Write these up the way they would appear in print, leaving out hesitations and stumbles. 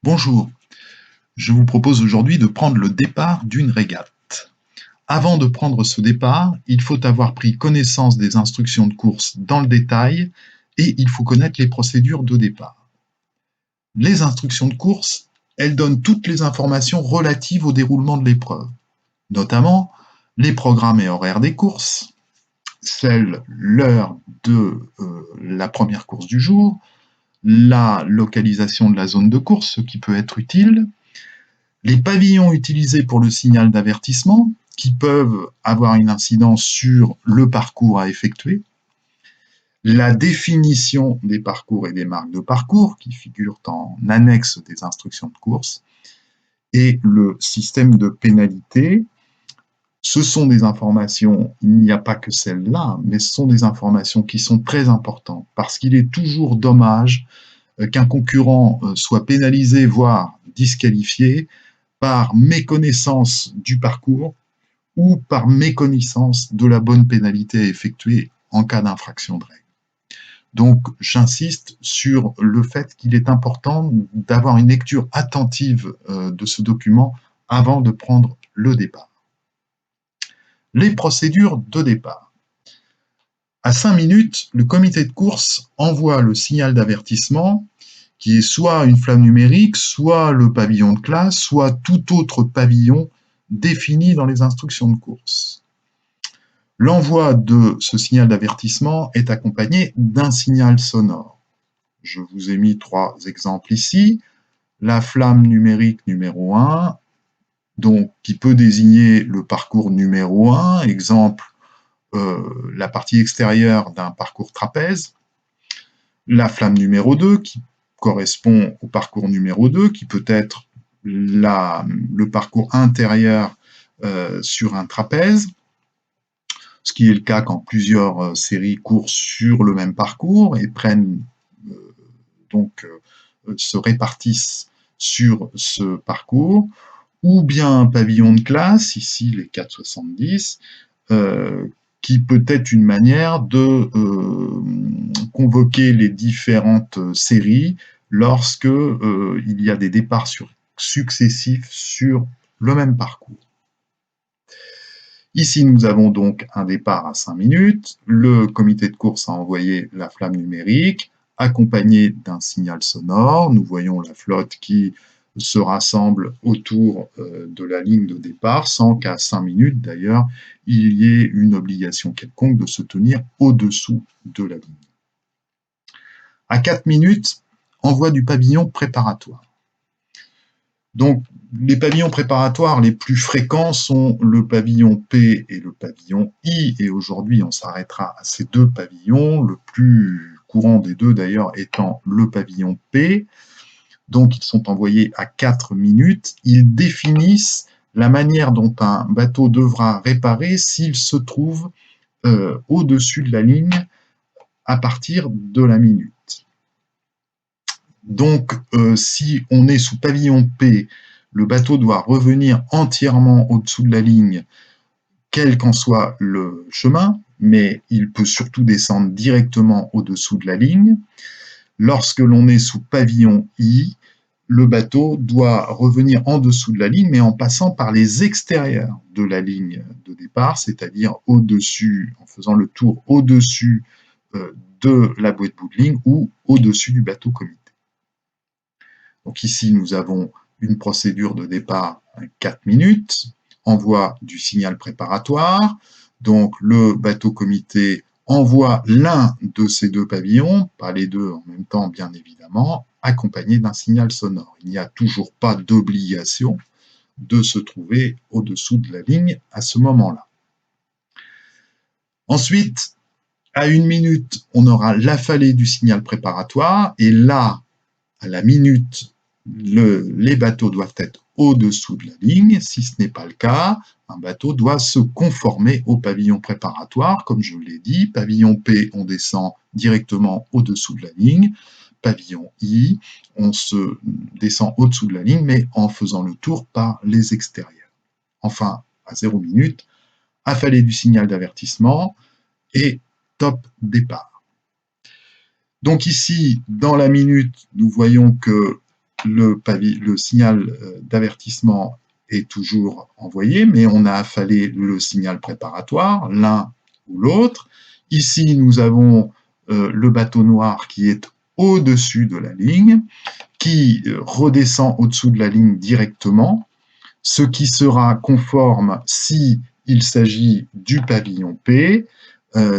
Bonjour, je vous propose aujourd'hui de prendre le départ d'une régate. Avant de prendre ce départ, il faut avoir pris connaissance des instructions de course dans le détail et il faut connaître les procédures de départ. Les instructions de course, elles donnent toutes les informations relatives au déroulement de l'épreuve, notamment les programmes et horaires des courses, l'heure de la première course du jour, la localisation de la zone de course, ce qui peut être utile, les pavillons utilisés pour le signal d'avertissement, qui peuvent avoir une incidence sur le parcours à effectuer, la définition des parcours et des marques de parcours, qui figurent en annexe des instructions de course, et le système de pénalité. Ce sont des informations, il n'y a pas que celles-là, mais ce sont des informations qui sont très importantes, parce qu'il est toujours dommage qu'un concurrent soit pénalisé, voire disqualifié, par méconnaissance du parcours ou par méconnaissance de la bonne pénalité à effectuer en cas d'infraction de règle. Donc, j'insiste sur le fait qu'il est important d'avoir une lecture attentive de ce document avant de prendre le départ. Les procédures de départ. À 5 minutes, le comité de course envoie le signal d'avertissement qui est soit une flamme numérique, soit le pavillon de classe, soit tout autre pavillon défini dans les instructions de course. L'envoi de ce signal d'avertissement est accompagné d'un signal sonore. Je vous ai mis 3 exemples ici. La flamme numérique numéro 1, donc, qui peut désigner le parcours numéro 1, exemple la partie extérieure d'un parcours trapèze. La flamme numéro 2, qui correspond au parcours numéro 2, qui peut être le parcours intérieur sur un trapèze, ce qui est le cas quand plusieurs séries courent sur le même parcours et se répartissent sur ce parcours, ou bien un pavillon de classe, ici les 470, qui peut être une manière de convoquer les différentes séries lorsque il y a des départs successifs sur le même parcours. Ici, nous avons donc un départ à 5 minutes. Le comité de course a envoyé la flamme numérique, accompagnée d'un signal sonore. Nous voyons la flotte qui se rassemble autour de la ligne de départ, sans qu'à 5 minutes, d'ailleurs, il y ait une obligation quelconque de se tenir au-dessous de la ligne. À 4 minutes, envoi du pavillon préparatoire. Donc, les pavillons préparatoires les plus fréquents sont le pavillon P et le pavillon I, et aujourd'hui on s'arrêtera à ces 2 pavillons, le plus courant des 2 d'ailleurs étant le pavillon P. Donc ils sont envoyés à 4 minutes, ils définissent la manière dont un bateau devra réparer s'il se trouve au-dessus de la ligne à partir de la minute. Donc, si on est sous pavillon P, le bateau doit revenir entièrement au-dessous de la ligne, quel qu'en soit le chemin, mais il peut surtout descendre directement au-dessous de la ligne. Lorsque l'on est sous pavillon I, le bateau doit revenir en dessous de la ligne, mais en passant par les extérieurs de la ligne de départ, c'est-à-dire au-dessus, en faisant le tour au-dessus de la bouée de bout de ligne ou au-dessus du bateau comité. Donc ici, nous avons une procédure de départ à 4 minutes, envoi du signal préparatoire. Donc le bateau comité envoie l'un de ces 2 pavillons, pas les 2 en même temps bien évidemment, accompagné d'un signal sonore. Il n'y a toujours pas d'obligation de se trouver au-dessous de la ligne à ce moment-là. Ensuite, à 1 minute, on aura l'affalée du signal préparatoire, et là, à la minute, les bateaux doivent être au-dessous de la ligne. Si ce n'est pas le cas, un bateau doit se conformer au pavillon préparatoire. Comme je l'ai dit, pavillon P, on descend directement au-dessous de la ligne. Pavillon I, on se descend au-dessous de la ligne, mais en faisant le tour par les extérieurs. Enfin, à 0 minute, affalée du signal d'avertissement et top départ. Donc ici, dans la minute, nous voyons que le signal d'avertissement est toujours envoyé, mais on a affalé le signal préparatoire, l'un ou l'autre. Ici, nous avons le bateau noir qui est au-dessus de la ligne, qui redescend au-dessous de la ligne directement, ce qui sera conforme si il s'agit du pavillon P,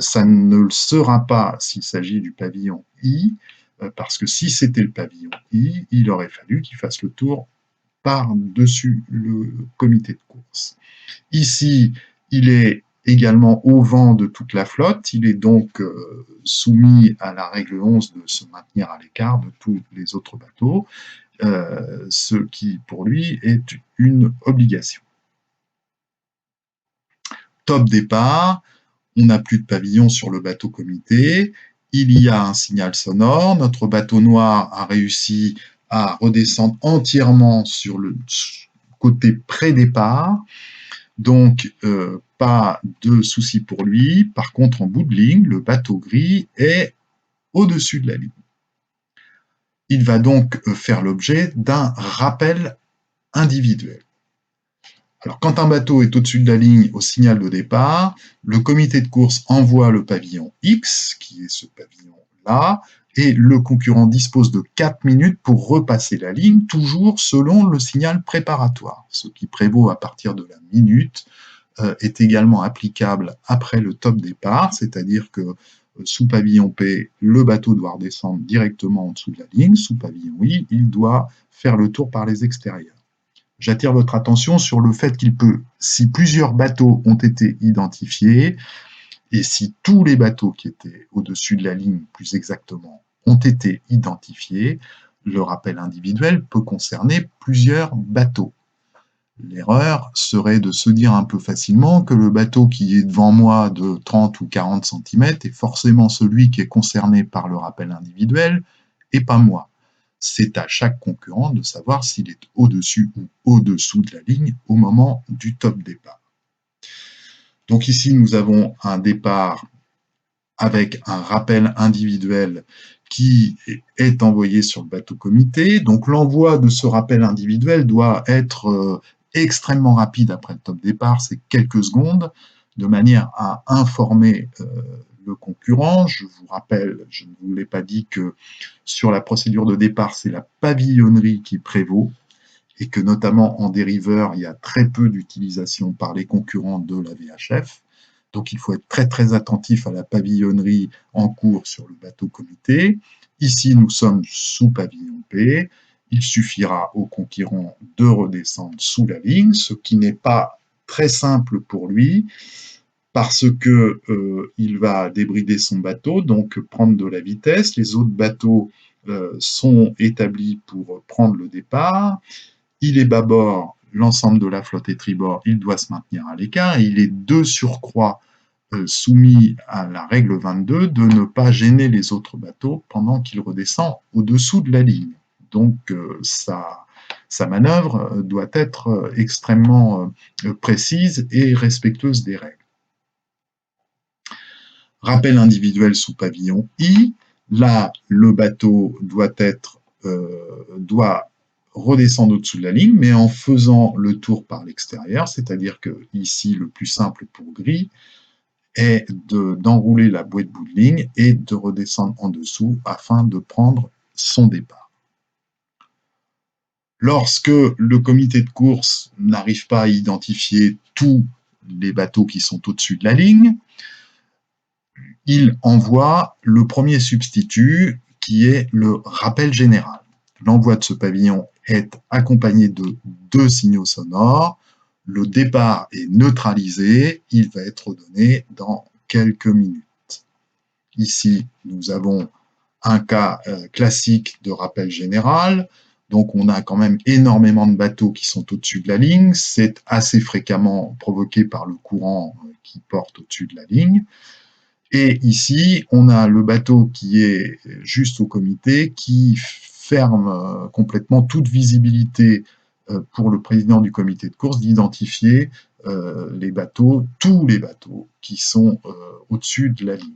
ça ne le sera pas s'il s'agit du pavillon I, parce que si c'était le pavillon I, il aurait fallu qu'il fasse le tour par-dessus le comité de course. Ici, il est également au vent de toute la flotte, il est donc soumis à la règle 11 de se maintenir à l'écart de tous les autres bateaux, ce qui pour lui est une obligation. Top départ, on n'a plus de pavillon sur le bateau comité, il y a un signal sonore, notre bateau noir a réussi à redescendre entièrement sur le côté pré-départ, donc pas de souci pour lui. Par contre, en bout de ligne, le bateau gris est au-dessus de la ligne. Il va donc faire l'objet d'un rappel individuel. Alors, quand un bateau est au-dessus de la ligne au signal de départ, le comité de course envoie le pavillon X, qui est ce pavillon-là, et le concurrent dispose de 4 minutes pour repasser la ligne, toujours selon le signal préparatoire. Ce qui prévaut à partir de la minute est également applicable après le top départ, c'est-à-dire que sous pavillon P, le bateau doit redescendre directement en dessous de la ligne, sous pavillon I, il doit faire le tour par les extérieurs. J'attire votre attention sur le fait qu'il peut, si plusieurs bateaux ont été identifiés, et si tous les bateaux qui étaient au-dessus de la ligne, plus exactement, ont été identifiés, le rappel individuel peut concerner plusieurs bateaux. L'erreur serait de se dire un peu facilement que le bateau qui est devant moi de 30 ou 40 cm est forcément celui qui est concerné par le rappel individuel, et pas moi. C'est à chaque concurrent de savoir s'il est au-dessus ou au-dessous de la ligne au moment du top départ. Donc ici, nous avons un départ avec un rappel individuel qui est envoyé sur le bateau comité. Donc l'envoi de ce rappel individuel doit être extrêmement rapide après le top départ, c'est quelques secondes, de manière à informer le concurrent. Je vous rappelle, je ne vous l'ai pas dit, que sur la procédure de départ, c'est la pavillonnerie qui prévaut, et que notamment en dériveur, il y a très peu d'utilisation par les concurrents de la VHF. Donc il faut être très très attentif à la pavillonnerie en cours sur le bateau comité. Ici, nous sommes sous pavillon P. Il suffira au concurrent de redescendre sous la ligne, ce qui n'est pas très simple pour lui, parce que il va débrider son bateau, donc prendre de la vitesse. Les autres bateaux sont établis pour prendre le départ. Il est bâbord, l'ensemble de la flotte est tribord, il doit se maintenir à l'écart, et il est de surcroît soumis à la règle 22 de ne pas gêner les autres bateaux pendant qu'il redescend au-dessous de la ligne. Donc sa manœuvre doit être extrêmement précise et respectueuse des règles. Rappel individuel sous pavillon I, là le bateau doit redescendre au-dessous de la ligne, mais en faisant le tour par l'extérieur, c'est-à-dire que ici le plus simple pour gris est d'enrouler la bouée de bout de ligne et de redescendre en dessous afin de prendre son départ. Lorsque le comité de course n'arrive pas à identifier tous les bateaux qui sont au-dessus de la ligne, il envoie le premier substitut qui est le rappel général. L'envoi de ce pavillon est accompagné de 2 signaux sonores. Le départ est neutralisé, il va être donné dans quelques minutes. Ici, nous avons un cas classique de rappel général. Donc on a quand même énormément de bateaux qui sont au-dessus de la ligne. C'est assez fréquemment provoqué par le courant qui porte au-dessus de la ligne. Et ici, on a le bateau qui est juste au comité, qui ferme complètement toute visibilité pour le président du comité de course d'identifier les bateaux, tous les bateaux qui sont au-dessus de la ligne.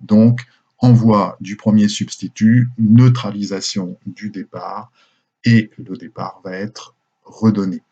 Donc, envoi du premier substitut, neutralisation du départ, et le départ va être redonné.